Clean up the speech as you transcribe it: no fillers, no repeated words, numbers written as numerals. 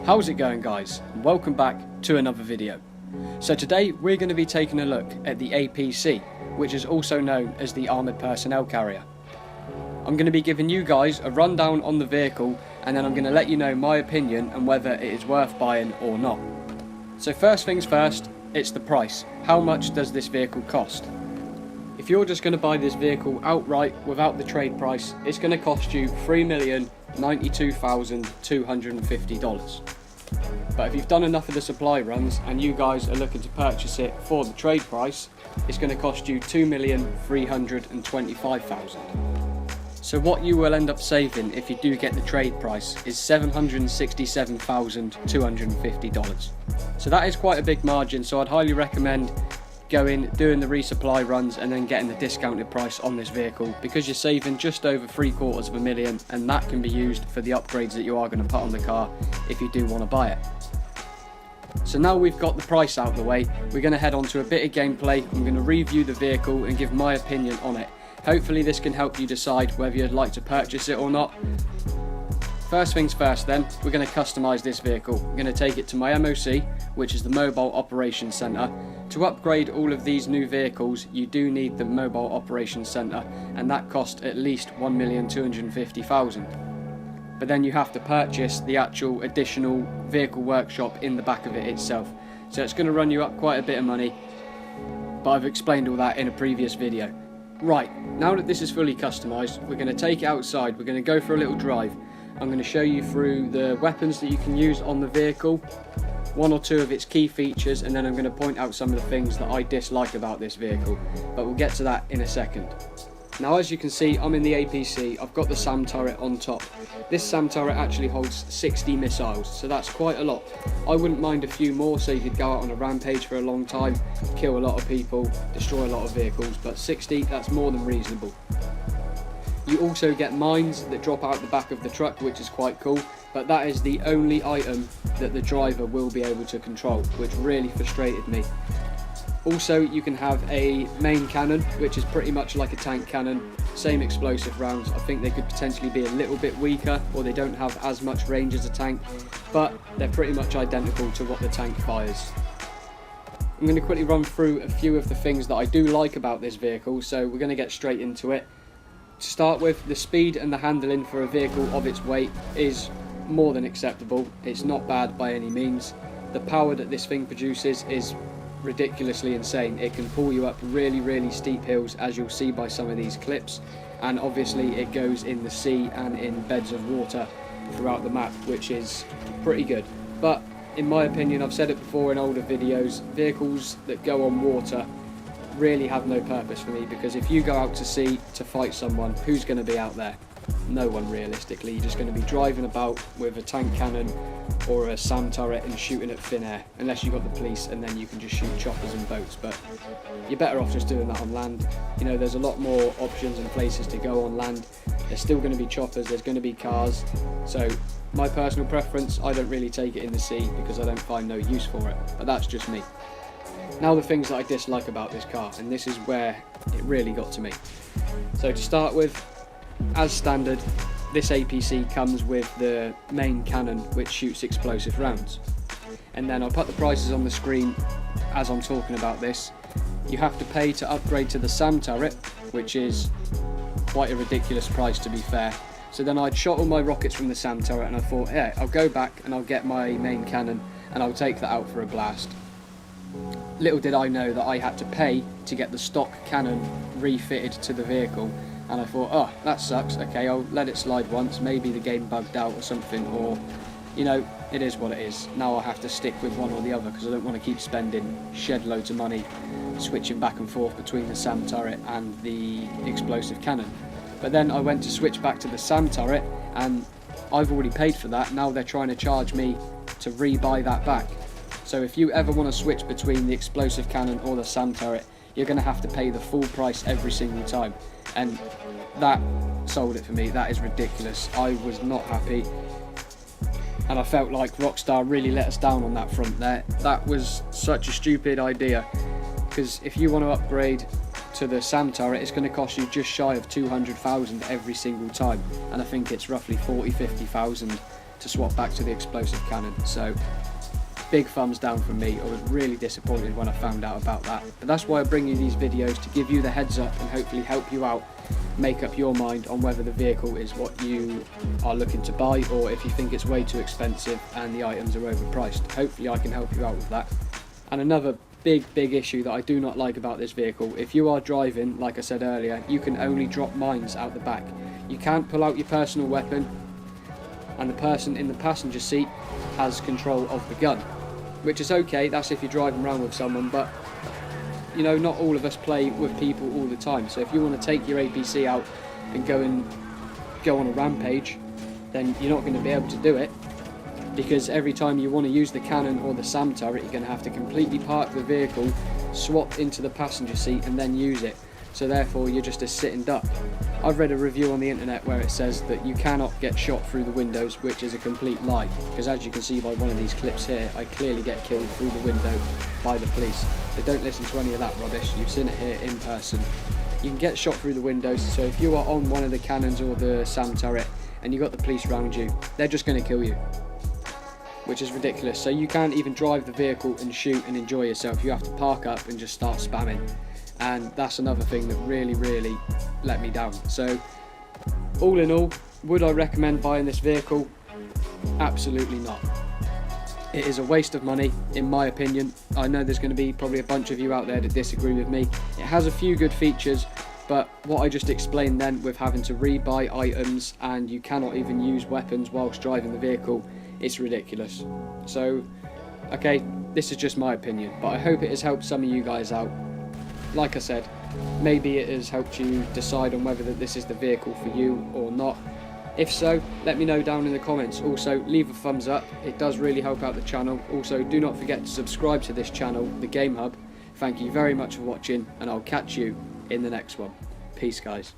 How's it going, guys? Welcome back to another video. So today we're going to be taking a look at the APC, which is also known as the Armoured Personnel Carrier. I'm going to be giving you guys a rundown on the vehicle, and then I'm going to let you know my opinion and whether it is worth buying or not. So first things first, it's the price. How much does this vehicle cost? If you're just going to buy this vehicle outright without the trade price, it's going to cost you $3,092,250. But if you've done enough of the supply runs and you guys are looking to purchase it for the trade price, it's going to cost you $2,325,000. So what you will end up saving if you do get the trade price is $767,250. So that is quite a big margin, so I'd highly recommend doing the resupply runs and then getting the discounted price on this vehicle, because you're saving just over $750,000, and that can be used for the upgrades that you are going to put on the car if you do want to buy it. So now we've got the price out of the way, we're going to head on to a bit of gameplay. I'm going to review the vehicle and give my opinion on it. Hopefully this can help you decide whether you'd like to purchase it or not. First things first then, we're going to customise this vehicle. I'm going to take it to my MOC, which is the Mobile Operations Centre. To upgrade all of these new vehicles, you do need the Mobile Operations Centre, and that costs at least $1,250,000. But then you have to purchase the actual additional vehicle workshop in the back of it itself. So it's going to run you up quite a bit of money, but I've explained all that in a previous video. Right, now that this is fully customised, we're going to take it outside, we're going to go for a little drive. I'm going to show you through the weapons that you can use on the vehicle, one or two of its key features, and then I'm going to point out some of the things that I dislike about this vehicle, but we'll get to that in a second. Now, as you can see, I'm in the APC. I've got the SAM turret on top. This SAM turret actually holds 60 missiles, so that's quite a lot. I wouldn't mind a few more, so you could go out on a rampage for a long time, kill a lot of people, destroy a lot of vehicles, but 60, that's more than reasonable. You also get mines that drop out the back of the truck, which is quite cool, but that is the only item that the driver will be able to control, which really frustrated me. Also, you can have a main cannon, which is pretty much like a tank cannon, same explosive rounds. I think they could potentially be a little bit weaker, or they don't have as much range as a tank, but they're pretty much identical to what the tank fires. I'm going to quickly run through a few of the things that I do like about this vehicle, so we're going to get straight into it. To start with, the speed and the handling for a vehicle of its weight is more than acceptable. It's not bad by any means. The power that this thing produces is ridiculously insane. It can pull you up really steep hills, as you'll see by some of these clips, and obviously it goes in the sea and in beds of water throughout the map, which is pretty good. But in my opinion, I've said it before in older videos, vehicles that go on water really have no purpose for me, because if you go out to sea to fight someone, who's going to be out there? No one, realistically. You're just going to be driving about with a tank cannon or a SAM turret and shooting at thin air, unless you've got the police, and then you can just shoot choppers and boats, but you're better off just doing that on land. You know, there's a lot more options and places to go on land. There's still going to be choppers, there's going to be cars, so my personal preference, I don't really take it in the sea because I don't find no use for it, but that's just me. Now the things that I dislike about this car, and this is where it really got to me. So to start with, as standard, this APC comes with the main cannon, which shoots explosive rounds. And then I'll put the prices on the screen as I'm talking about this. You have to pay to upgrade to the SAM turret, which is quite a ridiculous price, to be fair. So then I'd shot all my rockets from the SAM turret, and I thought, yeah, I'll go back and I'll get my main cannon and I'll take that out for a blast. Little did I know that I had to pay to get the stock cannon refitted to the vehicle, and I thought, oh, that sucks. Okay, I'll let it slide once, maybe the game bugged out or something, or, you know, it is what it is. Now I have to stick with one or the other, because I don't want to keep spending shed loads of money switching back and forth between the SAM turret and the explosive cannon. But then I went to switch back to the SAM turret, and I've already paid for that. Now they're trying to charge me to re-buy that back. So if you ever want to switch between the explosive cannon or the SAM turret, you're going to have to pay the full price every single time, and that sold it for me. That is ridiculous. I was not happy, and I felt like Rockstar really let us down on that front there. That was such a stupid idea, because if you want to upgrade to the SAM turret, it's going to cost you just shy of 200,000 every single time, and I think it's roughly 40-50,000 to swap back to the explosive cannon. So big thumbs down from me. I was really disappointed when I found out about that, but that's why I bring you these videos, to give you the heads up and hopefully help you out make up your mind on whether the vehicle is what you are looking to buy, or if you think it's way too expensive and the items are overpriced. Hopefully I can help you out with that. And another big issue that I do not like about this vehicle: if you are driving, like I said earlier, you can only drop mines out the back. You can't pull out your personal weapon, and the person in the passenger seat has control of the gun, which is okay, that's if you're driving around with someone, but you know, not all of us play with people all the time. So if you want to take your APC out and go on a rampage, then you're not going to be able to do it, because every time you want to use the cannon or the SAM turret, you're going to have to completely park the vehicle, swap into the passenger seat and then use it. So therefore you're just a sitting duck. I've read a review on the internet where it says that you cannot get shot through the windows, which is a complete lie, because as you can see by one of these clips here, I clearly get killed through the window by the police. So don't listen to any of that rubbish, you've seen it here in person. You can get shot through the windows, so if you are on one of the cannons or the SAM turret and you've got the police around you, they're just going to kill you, which is ridiculous. So you can't even drive the vehicle and shoot and enjoy yourself, you have to park up and just start spamming. And that's another thing that really let me down. So all in all, would I recommend buying this vehicle? Absolutely not. It is a waste of money, in my opinion. I know there's going to be probably a bunch of you out there that disagree with me. It has a few good features, but what I just explained then, with having to rebuy items and you cannot even use weapons whilst driving the vehicle, it's ridiculous. So okay, this is just my opinion, but I hope it has helped some of you guys out. Like I said, maybe it has helped you decide on whether this is the vehicle for you or not. If so, let me know down in the comments. Also, leave a thumbs up, it does really help out the channel. Also, do not forget to subscribe to this channel, The Game Hub. Thank you very much for watching, and I'll catch you in the next one. Peace, guys.